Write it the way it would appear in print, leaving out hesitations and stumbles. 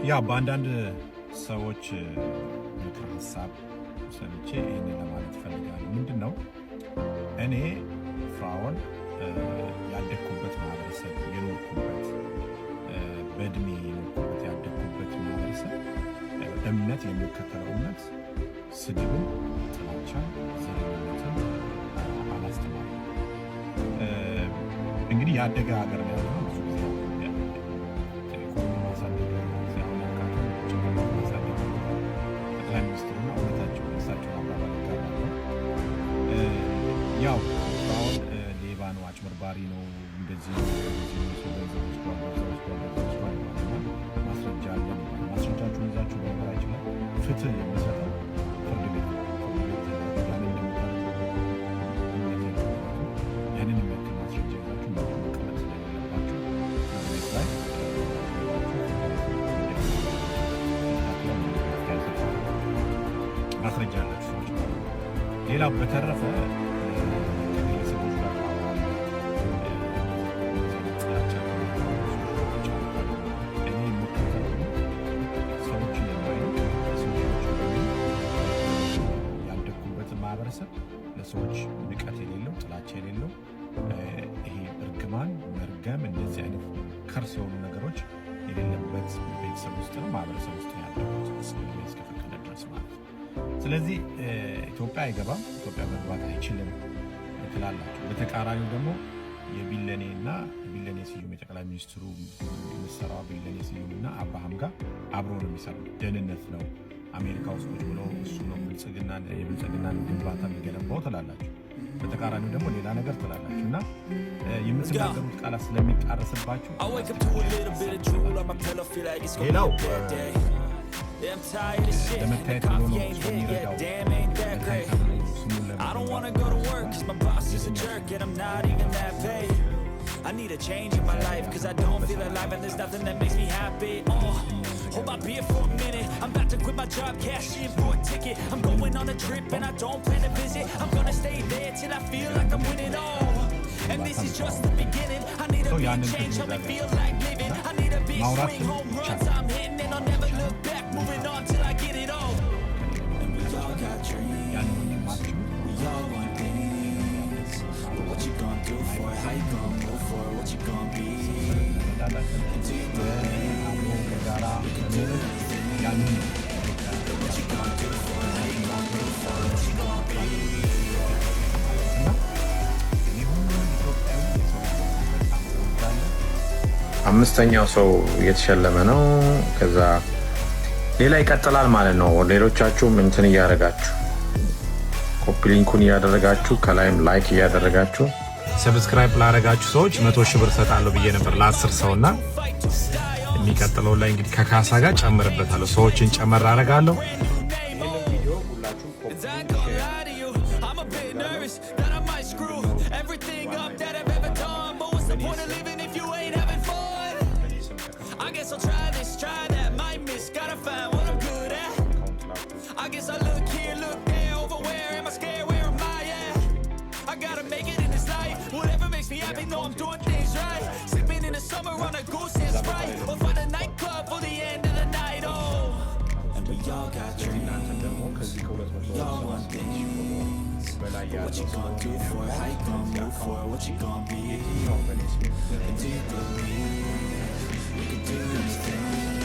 ያ በአንዳንድ ሰዎች ምክር ሀሳብ ሰምቼ ይህንን ለማለት ፈልጋለሁ። ምንድን ነው እኔ ፍራኦል ያደግኩበት ማህበረሰብ የኖርኩበት በእድሜ የኖርኩበት ያደግኩበት ማህበረሰብ እምነት የሚከተለው እምነት ስድብን፣ ጥላቻን፣ ዘረኝነትን አላስተማርም። እንግዲህ ያደገ ሀገር ነው ያለው ብዙ ጊዜ ኢኮኖሚ ማሳደግ ጠቅላይ ሚኒስትሩና እውነታቸው እሳቸው አባባል ይጋራሉ። ያው ፍራኦል ሌባ ነው፣ አጭበርባሪ ነው፣ እንደዚህ ማስረጃ አለን። ማስረጃችሁን ይዛችሁ በነገራችን ላይ ፍትህ የሚሰጠው ፍርድ ቤት ያንን የሚያክል ማስረጃ ይዛችሁ መቀመጥ ስለሌለባችሁ ቤት ላይ ማስረጃ ያላችሁ ሰዎች ማለት ነው። ሌላው በተረፈ ከግለሰቦች ጋር ማህበረሰብ ለሰዎች ንቀት የሌለው ጥላቻ የሌለው ይሄ እርግማን መርገም እንደዚህ አይነት ከርስ የሆኑ ነገሮች የሌለበት ቤተሰብ ውስጥ ነው ማህበረሰብ ውስጥ ያለበት እስከፈቀደ ድረስ ማለት ነው። ስለዚህ ኢትዮጵያ አይገባም፣ ኢትዮጵያ መግባት አይችልም ትላላችሁ። በተቃራኒው ደግሞ የቢለኔ እና ቢለኔ ስዩም የጠቅላይ ሚኒስትሩ የሚሰራው ቢለኔ ስዩም እና አብርሃም ጋር አብሮ ነው የሚሰራው። ደህንነት ነው አሜሪካ ውስጥ ቁጭ ብሎ እሱ ነው የብልጽግናን ግንባታ የሚገነባው ትላላችሁ። በተቃራኒው ደግሞ ሌላ ነገር ትላላችሁ እና የምትናገሩት ቃላት ስለሚጣረስባችሁ ሌላው ለመታየት ብሎ ነው የሚረዳው I need a change in my life, cause I don't feel alive and there's nothing that makes me happy. Hold my beer for a minute, I'm about to quit my job, cash in for a ticket. I'm going on a trip and I don't plan to visit. I'm gonna stay there till I feel like I'm winning all. And this is just the beginning. I need a big change, help me feel like living. I need a big swing, home runs I'm hitting, and I'll never look back, moving on till I get it all. And we all got dreams, we all want things. But what you gonna do for it, how you gonna move for it, what you gonna be? And do you believe you can do anything? What you gonna do for it, how you gonna move for it, what you gonna be? አምስተኛው ሰው እየተሸለመ ነው። ከዛ ሌላ ይቀጥላል ማለት ነው። ሌሎቻችሁም እንትን እያደረጋችሁ ኮፒ ሊንኩን እያደረጋችሁ ከላይም ላይክ እያደረጋችሁ ሰብስክራይብ ላደረጋችሁ ሰዎች 100,000 ብር ሰጣለሁ ብዬ ነበር ለ10 ሰውና የሚቀጥለው ላይ እንግዲህ ከካሳ ጋር ጨምርበታለሁ። ሰዎችን ጨመር አደርጋለሁ። No, I'm doing things right. Sipping in the summer on a goose and Sprite, or find a nightclub for the end of the night. Oh, and we all got dreams. We all want things. But what you gonna do for it? How you gonna move for it? What you gonna be? And do you believe you can do anything?